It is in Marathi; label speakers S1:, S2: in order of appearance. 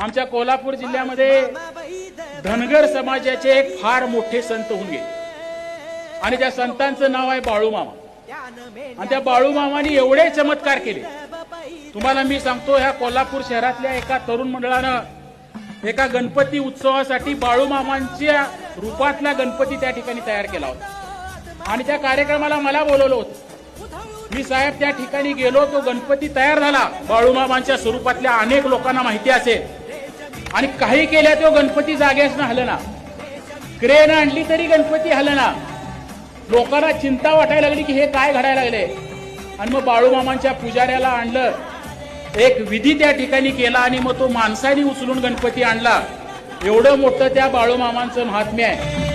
S1: आमच्या कोल्हापूर जिल्ह्यामध्ये धनगर समाजाचे एक फार मोठे संत होऊन गेले आणि त्या संतांचं नाव आहे बाळूमामा. आणि त्या बाळूमामानी एवढे चमत्कार केले. तुम्हाला मी सांगतो, ह्या कोल्हापूर शहरातल्या एका तरुण मंडळानं एका गणपती उत्सवासाठी बाळूमामांच्या रूपातला गणपती त्या ठिकाणी तयार केला होता आणि त्या कार्यक्रमाला मला बोलवलं होतं. मी साहेब त्या ठिकाणी गेलो. तो गणपती तयार झाला बाळूमामांच्या स्वरूपातल्या अनेक लोकांना माहिती असेल. आणि काही केल्या तो गणपती जागेस हलना, क्रेन आणली तरी गणपती हलना. लोकांना चिंता वाटायला लागली की हे काय घडायला लागले. आणि मग बाळूमामांच्या पुजाऱ्याला आणलं, एक विधी त्या ठिकाणी केला आणि मग तो माणसाने उचलून गणपती आणला. एवढं मोठं त्या बाळूमामांचं महात्म्य आहे.